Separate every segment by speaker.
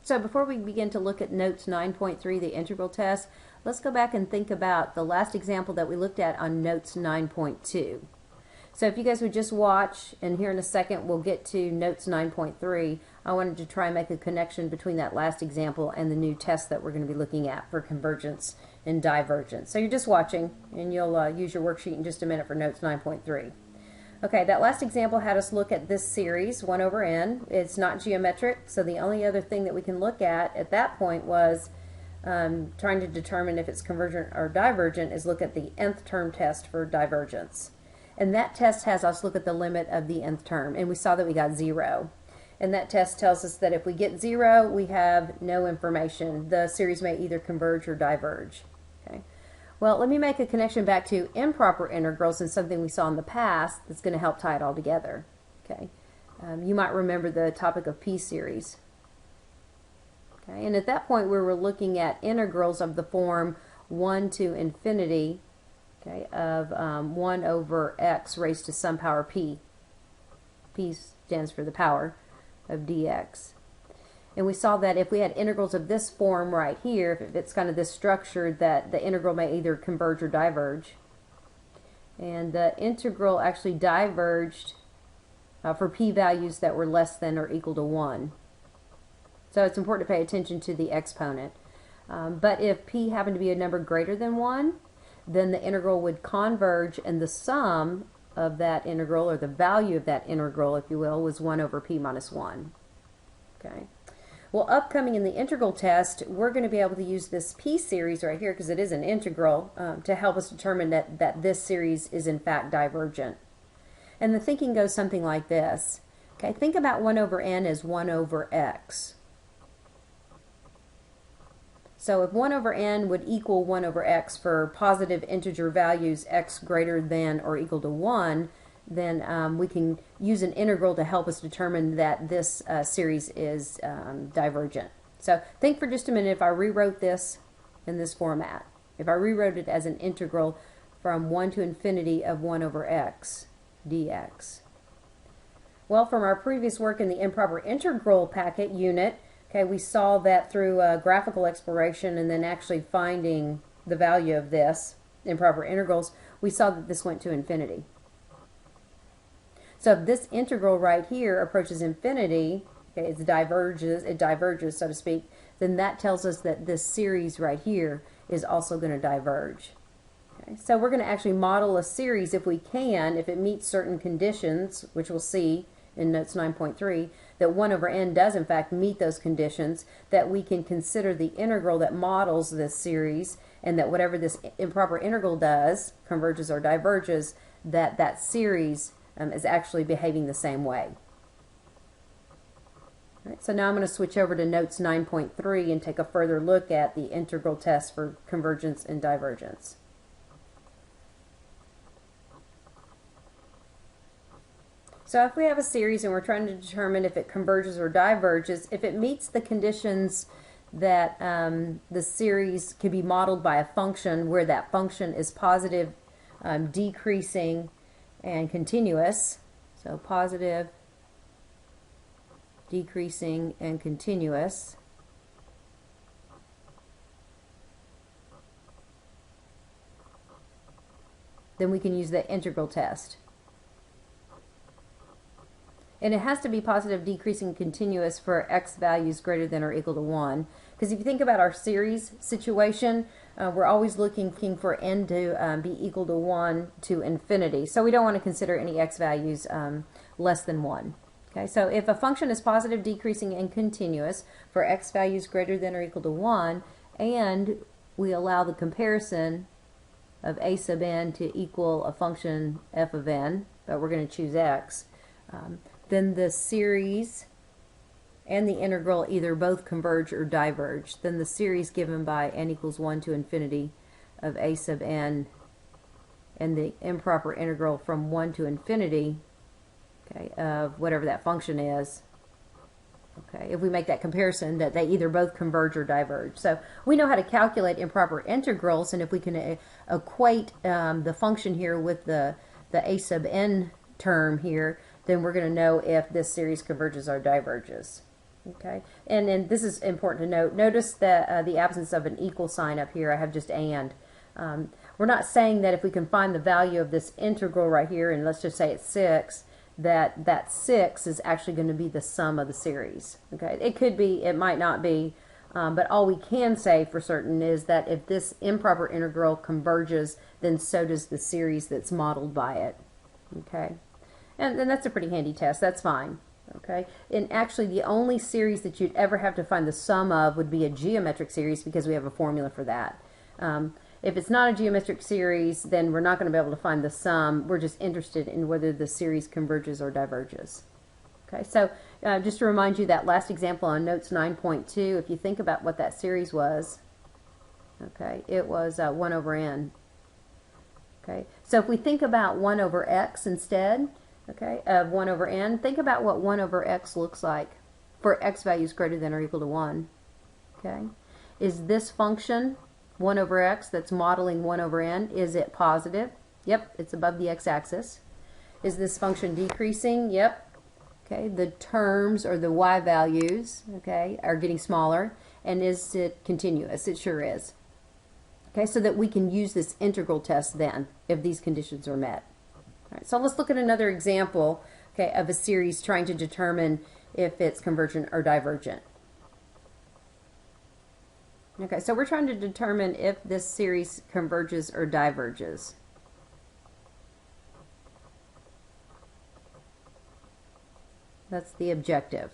Speaker 1: So before we begin to look at notes 9.3, the integral test, let's go back and think about the last example that we looked at on notes 9.2. So if you guys would just watch, and here in a second we'll get to notes 9.3, I wanted to try and make a connection between that last example and the new test that we're going to be looking at for convergence and divergence. So you're just watching, and you'll use your worksheet in just a minute for notes 9.3. Okay, that last example had us look at this series, 1 over n. It's not geometric, so the only other thing that we can look at that point was trying to determine if it's convergent or divergent is look at the nth term test for divergence. And that test has us look at the limit of the nth term, and we saw that we got 0. And that test tells us that if we get 0, we have no information. The series may either converge or diverge. Okay. Well, let me make a connection back to improper integrals and something we saw in the past that's going to help tie it all together. Okay. You might remember the topic of p-series. Okay. And at that point we were looking at integrals of the form 1 to infinity, okay, of 1 over x raised to some power p. P stands for the power of dx. And we saw that if we had integrals of this form right here, if it's kind of this structure, that the integral may either converge or diverge. And the integral actually diverged for p-values that were less than or equal to 1. So it's important to pay attention to the exponent. But if p happened to be a number greater than 1, then the integral would converge, and the sum of that integral, or the value of that integral, if you will, was 1 over p minus 1. Okay. Well, upcoming in the integral test, we're going to be able to use this p-series right here, because it is an integral, to help us determine that this series is in fact divergent. And the thinking goes something like this. Okay, think about 1 over n as 1 over x. So if 1 over n would equal 1 over x for positive integer values x greater than or equal to 1, then we can use an integral to help us determine that this series is divergent. So think for just a minute if I rewrote this in this format. If I rewrote it as an integral from 1 to infinity of 1 over x dx. Well, from our previous work in the improper integral packet unit, okay, we saw that through graphical exploration and then actually finding the value of this improper integrals, we saw that this went to infinity. So if this integral right here approaches infinity, okay, it diverges, so to speak, then that tells us that this series right here is also going to diverge. Okay, so we're going to actually model a series if we can, if it meets certain conditions, which we'll see in notes 9.3, that 1 over n does in fact meet those conditions, that we can consider the integral that models this series, and that whatever this improper integral does, converges or diverges, that series is actually behaving the same way. All right, so now I'm going to switch over to notes 9.3 and take a further look at the integral test for convergence and divergence. So if we have a series and we're trying to determine if it converges or diverges, if it meets the conditions that the series can be modeled by a function where that function is positive, decreasing, and continuous, so positive, decreasing, and continuous, then we can use the integral test. And it has to be positive, decreasing, continuous for x values greater than or equal to 1. Because if you think about our series situation, we're always looking for n to be equal to 1 to infinity. So we don't want to consider any x values less than 1. Okay, so if a function is positive, decreasing, and continuous for x values greater than or equal to 1, and we allow the comparison of a sub n to equal a function f of n, but we're going to choose x, then the series and the integral either both converge or diverge. Then the series given by n equals 1 to infinity of a sub n and the improper integral from 1 to infinity, okay, of whatever that function is, okay, if we make that comparison, that they either both converge or diverge. So we know how to calculate improper integrals, and if we can equate the function here with the a sub n term here, then we're going to know if this series converges or diverges. Okay, and then this is important to note. Notice that the absence of an equal sign up here. I have just and. We're not saying that if we can find the value of this integral right here, and let's just say it's 6, that 6 is actually going to be the sum of the series. Okay, it could be, it might not be, but all we can say for certain is that if this improper integral converges, then so does the series that's modeled by it. Okay, and that's a pretty handy test. That's fine. Okay, and actually the only series that you'd ever have to find the sum of would be a geometric series, because we have a formula for that. If it's not a geometric series, then we're not going to be able to find the sum. We're just interested in whether the series converges or diverges. Okay, so just to remind you, that last example on notes 9.2, if you think about what that series was, okay, it was 1 over n. Okay, so if we think about 1 over x instead, okay, of 1 over n, think about what 1 over x looks like for x values greater than or equal to 1. Okay, is this function 1 over x that's modeling 1 over n, is it positive? Yep, it's above the x-axis. Is this function decreasing? Yep. Okay, the terms or the y values, okay, are getting smaller. And is it continuous? It sure is. Okay, so that we can use this integral test then if these conditions are met. All right, so let's look at another example, okay, of a series trying to determine if it's convergent or divergent. Okay, so we're trying to determine if this series converges or diverges. That's the objective.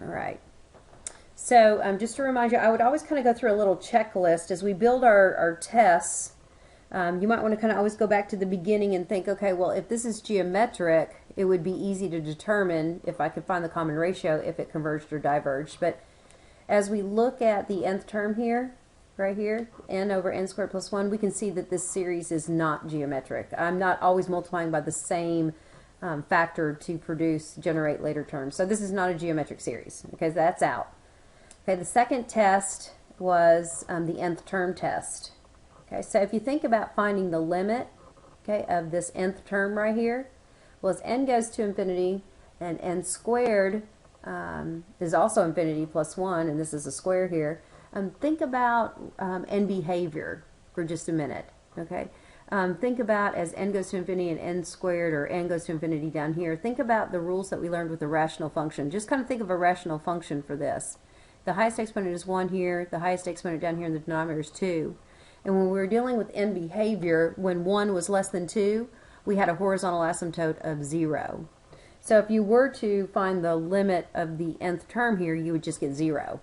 Speaker 1: All right. So just to remind you, I would always kind of go through a little checklist as we build our tests. You might want to kind of always go back to the beginning and think, okay, well, if this is geometric, it would be easy to determine, if I could find the common ratio, if it converged or diverged. But as we look at the nth term here, right here, n over n squared plus 1, we can see that this series is not geometric. I'm not always multiplying by the same factor to generate later terms. So this is not a geometric series, because that's out. Okay, the second test was the nth term test. Okay, so if you think about finding the limit, okay, of this nth term right here, well, as n goes to infinity and n squared is also infinity plus 1, and this is a square here, think about n behavior for just a minute. Okay, think about as n goes to infinity and n squared, or n goes to infinity down here, think about the rules that we learned with the rational function. Just kind of think of a rational function for this. The highest exponent is 1 here, the highest exponent down here in the denominator is 2. And when we were dealing with n behavior, when 1 was less than 2, we had a horizontal asymptote of 0. So if you were to find the limit of the nth term here, you would just get 0.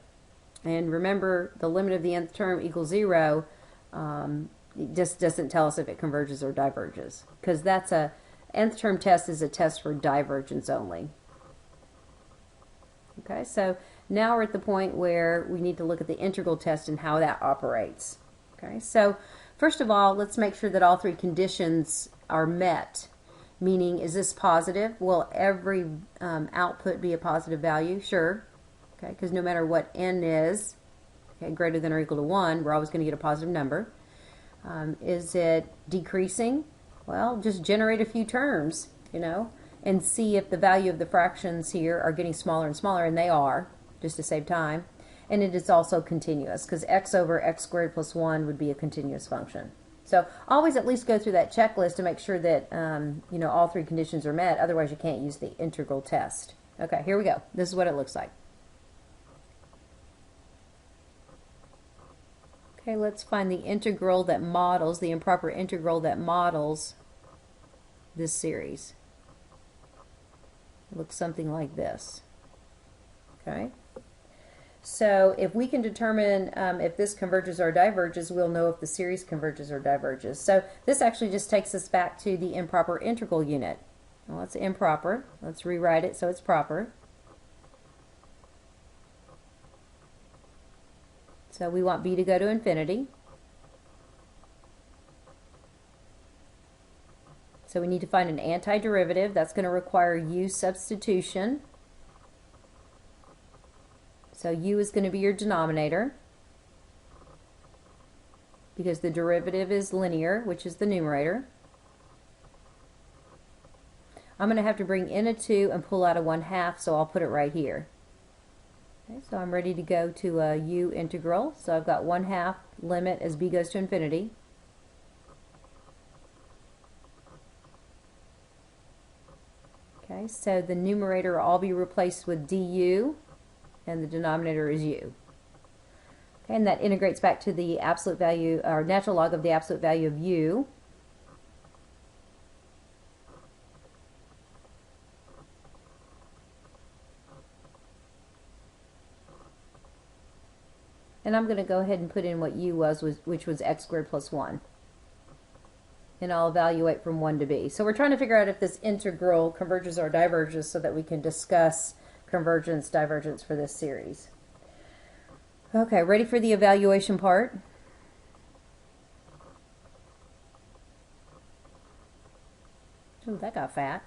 Speaker 1: And remember, the limit of the nth term equals 0. It just doesn't tell us if it converges or diverges, because that's a nth term test is a test for divergence only. Okay, so now we're at the point where we need to look at the integral test and how that operates. Okay, so first of all, let's make sure that all three conditions are met. Meaning, is this positive? Will every output be a positive value? Sure. Okay, because no matter what n is, okay, greater than or equal to 1, we're always going to get a positive number. Is it decreasing? Well, just generate a few terms, you know, and see if the value of the fractions here are getting smaller and smaller, and they are, just to save time. And it is also continuous, because x over x squared plus 1 would be a continuous function. So always at least go through that checklist to make sure that you know, all three conditions are met. Otherwise, you can't use the integral test. Okay, here we go. This is what it looks like. Okay, let's find the integral that models, the improper integral that models this series. It looks something like this. Okay. So if we can determine if this converges or diverges, we'll know if the series converges or diverges. So this actually just takes us back to the improper integral unit. Well, it's improper. Let's rewrite it so it's proper. So we want b to go to infinity. So we need to find an antiderivative. That's going to require u substitution. So u is going to be your denominator, because the derivative is linear, which is the numerator. I'm going to have to bring in a 2 and pull out a 1/2, so I'll put it right here. Okay, so I'm ready to go to a u integral. So I've got 1/2 limit as b goes to infinity. Okay, so the numerator will all be replaced with du, and the denominator is u. Okay, and that integrates back to the absolute value, or natural log of the absolute value of u. And I'm going to go ahead and put in what u was, which was x squared plus 1. And I'll evaluate from 1 to b. So we're trying to figure out if this integral converges or diverges so that we can discuss convergence, divergence for this series. Okay, ready for the evaluation part? Ooh, that got fat.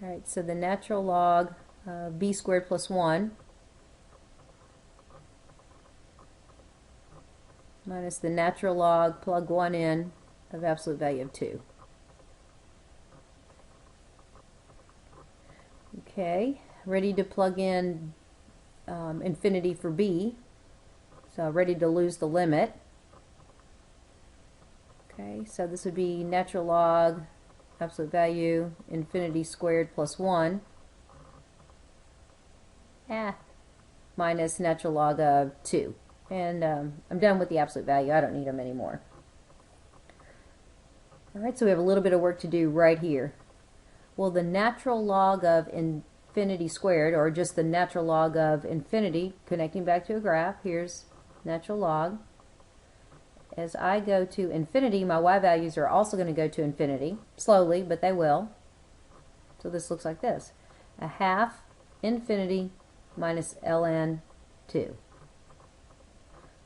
Speaker 1: All right, so the natural log b squared plus 1 minus the natural log, plug 1 in, of absolute value of 2. Okay, ready to plug in infinity for b. So ready to lose the limit. Okay, so this would be natural log, absolute value, infinity squared plus 1. Minus natural log of 2. And I'm done with the absolute value. I don't need them anymore. Alright, so we have a little bit of work to do right here. Well, the natural log of infinity squared, or just the natural log of infinity, connecting back to a graph, here's natural log. As I go to infinity, my y values are also going to go to infinity. Slowly, but they will. So this looks like this. 1/2 infinity minus ln 2.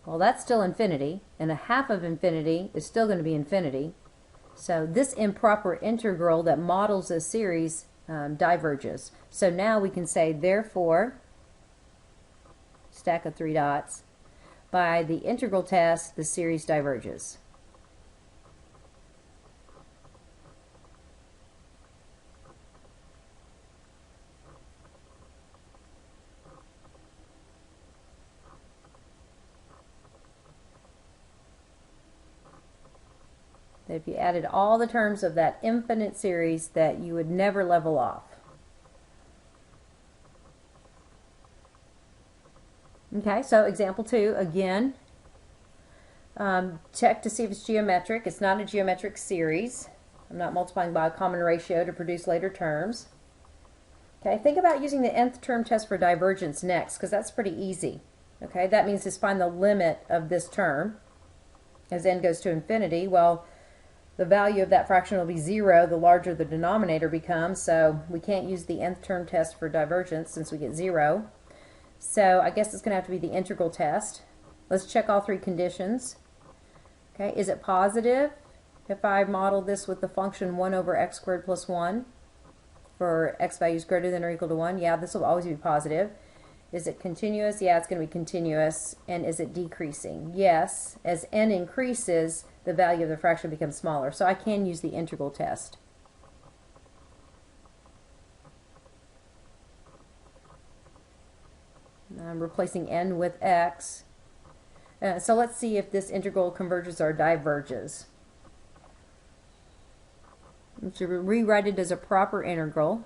Speaker 1: Well, that's still infinity, and 1/2 of infinity is still going to be infinity. So this improper integral that models this series diverges. So now we can say, therefore, stack of 3 dots, by the integral test, the series diverges. If you added all the terms of that infinite series, that you would never level off. Okay, so example 2, again, check to see if it's geometric. It's not a geometric series. I'm not multiplying by a common ratio to produce later terms. Okay, think about using the nth term test for divergence next, because that's pretty easy. Okay, that means just find the limit of this term as n goes to infinity. Well, the value of that fraction will be 0 the larger the denominator becomes, so we can't use the nth term test for divergence since we get 0. So I guess it's going to have to be the integral test. Let's check all 3 conditions. Okay, is it positive if I model this with the function 1 over x squared plus 1 for x values greater than or equal to 1? Yeah, this will always be positive. Is it continuous? Yeah, it's going to be continuous. And is it decreasing? Yes. As n increases, the value of the fraction becomes smaller. So I can use the integral test. I'm replacing n with x. So let's see if this integral converges or diverges. So rewrite it as a proper integral.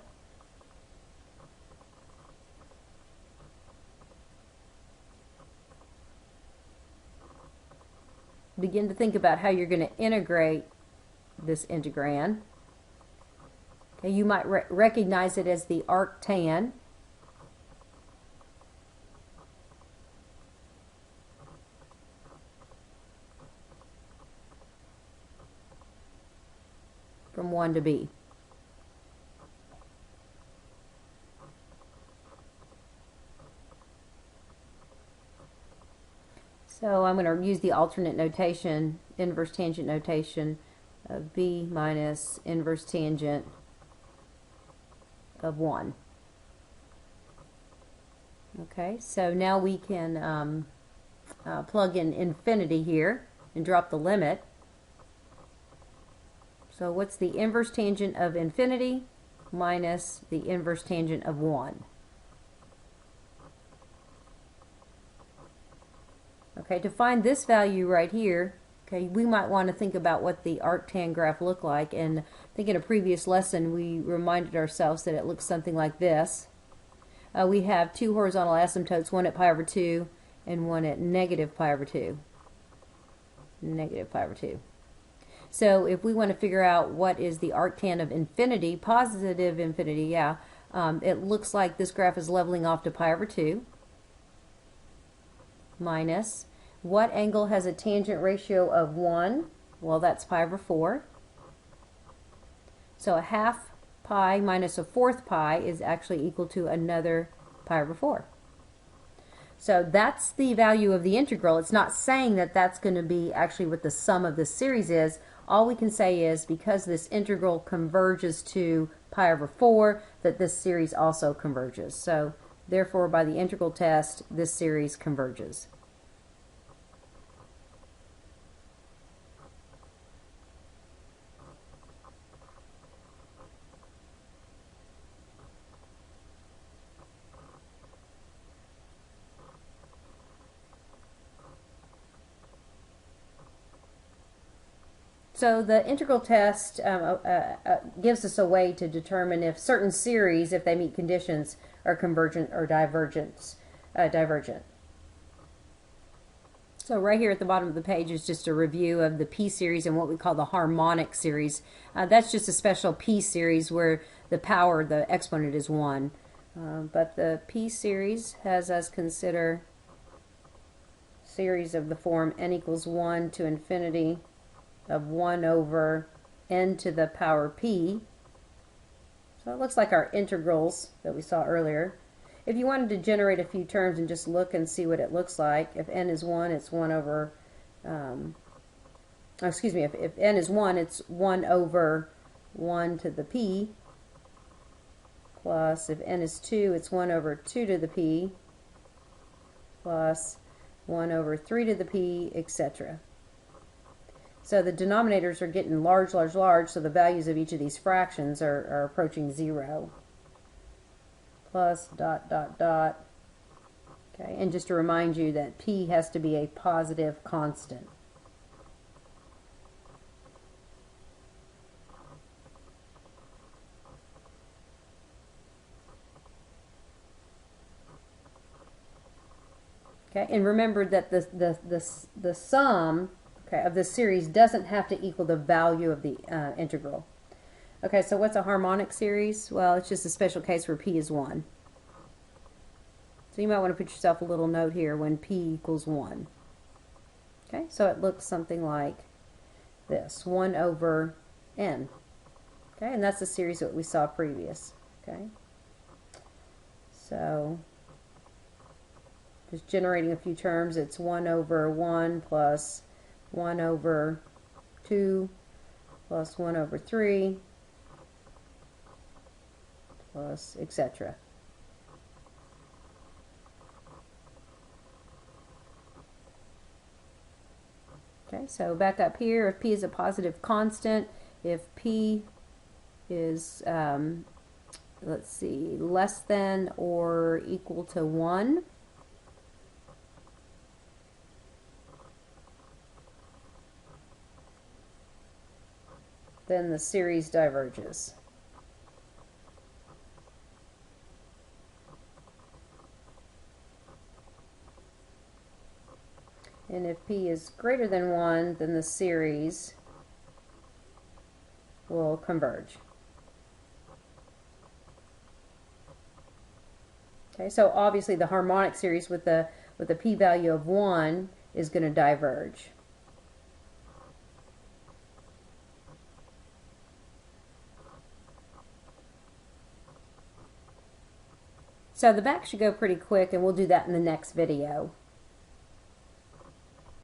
Speaker 1: Begin to think about how you're going to integrate this integrand. Okay, you might recognize it as the arctan. From 1 to b. So I'm going to use the alternate notation, inverse tangent notation of b minus inverse tangent of 1. Okay, so now we can plug in infinity here and drop the limit. So what's the inverse tangent of infinity minus the inverse tangent of 1? Okay, to find this value right here, okay, we might want to think about what the arctan graph looked like. And I think in a previous lesson we reminded ourselves that it looks something like this. We have two horizontal asymptotes, one at pi over 2 and one at negative pi over 2. Negative pi over 2. So if we want to figure out what is the arctan of infinity, positive infinity, yeah, it looks like this graph is leveling off to pi over 2 minus what angle has a tangent ratio of 1? Well, that's pi over 4. So a half pi minus a fourth pi is actually equal to another pi over 4. So that's the value of the integral. It's not saying that that's going to be actually what the sum of this series is. All we can say is because this integral converges to pi over 4, that this series also converges. So therefore, by the integral test, this series converges. So the integral test gives us a way to determine if certain series, if they meet conditions, are convergent or divergent. So right here at the bottom of the page is just a review of the P series and what we call the harmonic series. That's just a special P series where the power, the exponent, is 1. But the P series has us consider series of the form n equals 1 to infinity of 1 over n to the power p. So it looks like our integrals that we saw earlier. If you wanted to generate a few terms and just look and see what it looks like, if n is 1, it's 1 over, if n is 1, it's 1 over 1 to the p, plus if n is 2, it's 1 over 2 to the p, plus 1 over 3 to the p, etc. So the denominators are getting large, large, large, so the values of each of these fractions are approaching 0. Plus dot, dot, dot. Okay, and just to remind you that p has to be a positive constant. Okay, and remember that the sum of this series doesn't have to equal the value of the integral. Okay, so what's a harmonic series? Well, it's just a special case where p is 1. So you might want to put yourself a little note here when p equals 1. Okay, so it looks something like this, 1 over n. Okay, and that's the series that we saw previous. Okay, so just generating a few terms, it's 1 over 1 plus 1 over 2 plus 1 over 3 plus etc. Okay, so back up here, if p is a positive constant, if p is, let's see, less than or equal to 1, then the series diverges. And if p is greater than 1, then the series will converge. Okay, so obviously the harmonic series with the p-value of 1 is going to diverge. So the back should go pretty quick, and we'll do that in the next video.